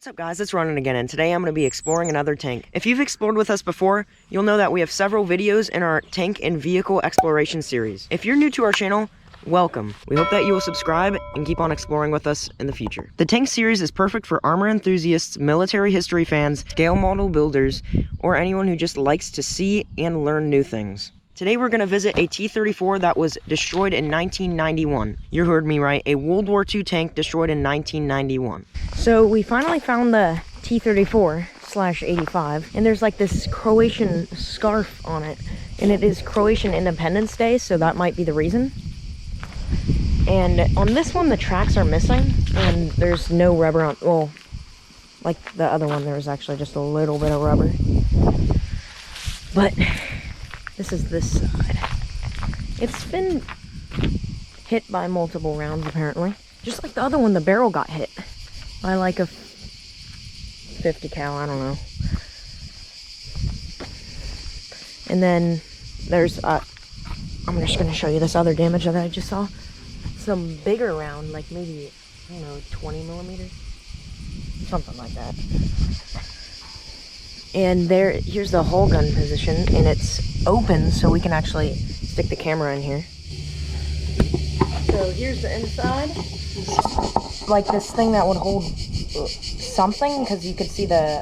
What's up guys, it's Ronan again, and today I'm going to be exploring another tank. If you've explored with us before, you'll know that we have several videos in our tank and vehicle exploration series. If you're new to our channel, welcome. We hope that you will subscribe and keep on exploring with us in the future. The tank series is perfect for armor enthusiasts, military history fans, scale model builders, or anyone who just likes to see and learn new things. Today we're going to visit a T34 that was destroyed in 1991. You heard me right, a World War II tank destroyed in 1991. So we finally found the T34/85, and there's like this Croatian scarf on it, and it is Croatian Independence Day, so that might be the reason. And on this one the tracks are missing, and there's no rubber on, well, like the other one there was actually just a little bit of rubber. But this is this side. It's been hit by multiple rounds apparently. Just like the other one, the barrel got hit by like a 50 cal, I don't know. And then there's I'm just gonna show you this other damage that I just saw. Some bigger round, like maybe, I don't know, 20 millimeters, something like that. And here's the whole gun position, and it's open, so we can actually stick the camera in here. So here's the inside. Like this thing that would hold something, because you could see the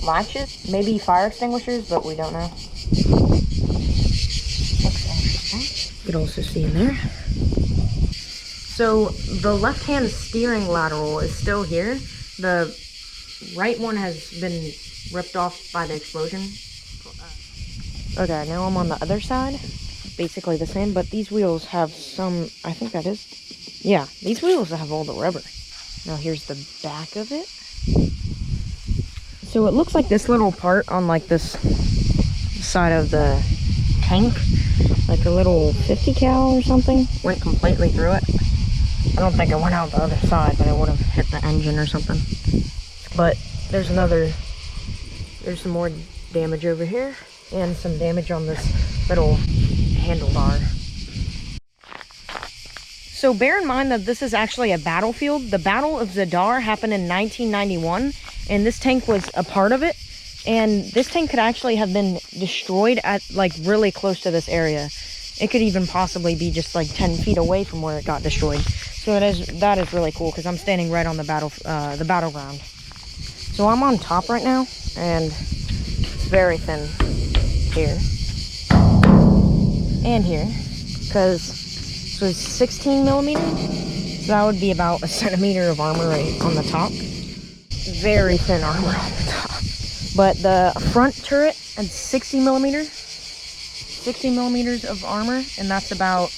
latches. Maybe fire extinguishers, but we don't know. Looks interesting. You can also see in there. So the left-hand steering lateral is still here. The right one has been ripped off by the explosion. Okay, now I'm on the other side. Basically the same, but these wheels have some, I think that is, yeah, these wheels have all the rubber. Now here's the back of it. So it looks like this little part on like this side of the tank, like a little 50 cal or something, went completely through it. I don't think it went out the other side, but it would have hit the engine or something. But there's some more damage over here, and some damage on this little handlebar. So bear in mind that this is actually a battlefield. The Battle of Zadar happened in 1991, and this tank was a part of it. And this tank could actually have been destroyed at like really close to this area. It could even possibly be just like 10 feet away from where it got destroyed. So that is really cool, because I'm standing right on the battleground. So I'm on top right now, and it's very thin here and here, because so it's 16 millimeters, so that would be about a centimeter of armor right on the top. Very thin armor on the top. But the front turret had 60 millimeters of armor, and that's about,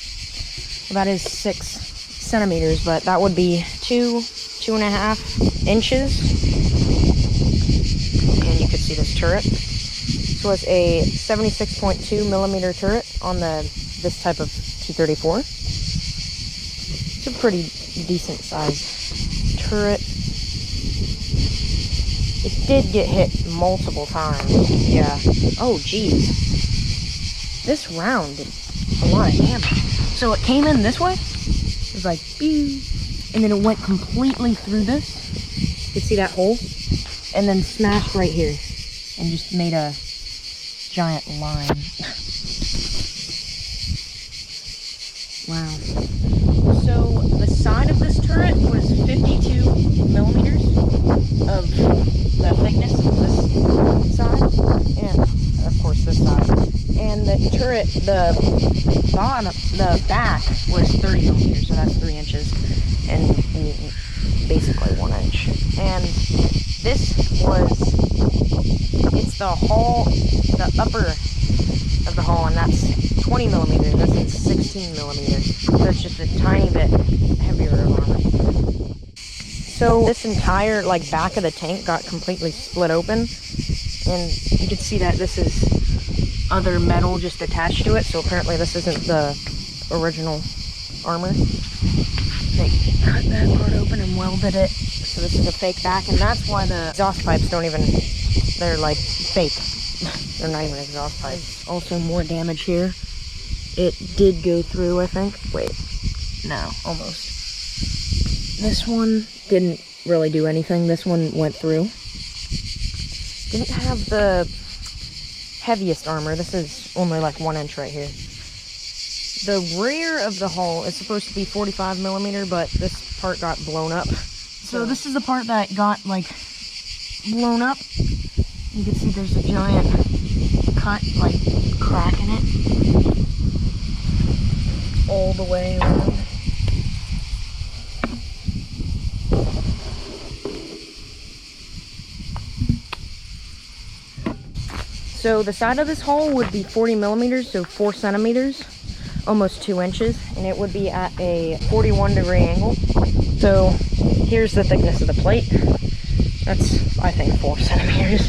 well, that is 6 centimeters, but that would be 2.5 inches. And you could see this turret. So it's a 76.2 millimeter turret on this type of T34. It's a pretty decent sized turret. It did get hit multiple times. Yeah. Oh geez. This round did a lot of damage. So it came in this way. It was like pew, and then it went completely through this. You can see that hole, and then smashed right here, and just made a giant line. Wow. So the side of this turret was 52 millimeters of the thickness of this side, and of course this side. And the turret, the bottom, the back was 30 millimeters, so that's 3 inches, and basically 1 inch. And this was, it's the hull, the upper of the hull, and that's 20 millimeters. This is 16 millimeters, so it's just a tiny bit heavier of armor. So this entire like back of the tank got completely split open, and you can see that this is other metal just attached to it. So apparently this isn't the original armor. They cut that part open and welded it. So this is a fake back, and that's why the exhaust pipes don't even, they're like fake. They're not even exhaust pipes. Also more damage here. It did go through, I think. Wait, no, almost. This one didn't really do anything. This one went through. Didn't have the heaviest armor. This is only like 1 inch right here. The rear of the hull is supposed to be 45 millimeter, but this part got blown up. So this is the part that got like blown up. You can see there's a giant cut, like crack in it, all the way around. So the side of this hull would be 40 millimeters, so 4 centimeters, almost 2 inches, and it would be at a 41-degree angle. So here's the thickness of the plate. That's, I think, 4 centimeters.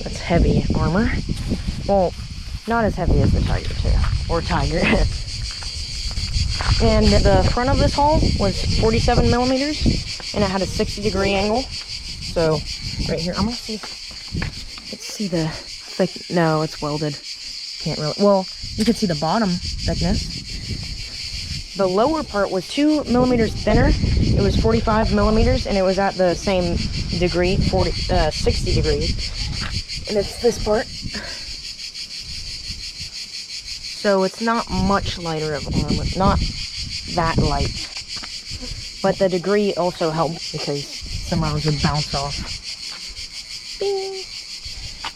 That's heavy armor. Well, not as heavy as the Tiger 2, or Tiger. And the front of this hull was 47 millimeters, and it had a 60-degree angle. So right here, I'm gonna see, let's see the thick, no, it's welded. Can't really, well, you can see the bottom thickness. The lower part was 2 millimeters thinner. It was 45 millimeters, and it was at the same degree, 60 degrees. And it's this part. So it's not much lighter of armor, not that light. But the degree also helped because some rounds would bounce off. Bing!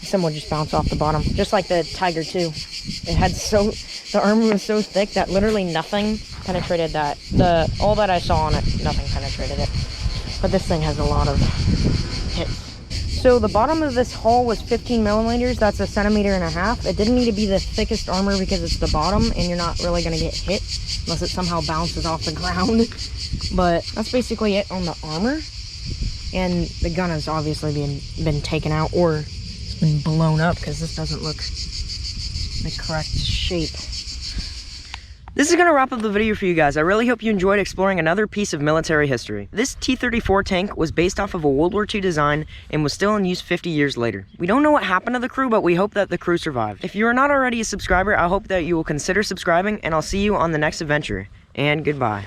Some would just bounce off the bottom, just like the Tiger 2. It had the armor was so thick that literally nothing penetrated that. All that I saw on it, nothing penetrated it. But this thing has a lot of hits. So the bottom of this hull was 15 millimeters. That's 1.5 centimeters. It didn't need to be the thickest armor because it's the bottom and you're not really gonna get hit unless it somehow bounces off the ground. But that's basically it on the armor. And the gun has obviously been taken out or it's been blown up because this doesn't look the correct shape. This is going to wrap up the video for you guys. I really hope you enjoyed exploring another piece of military history. This T-34 tank was based off of a World War II design and was still in use 50 years later. We don't know what happened to the crew, but we hope that the crew survived. If you are not already a subscriber, I hope that you will consider subscribing, and I'll see you on the next adventure. And goodbye.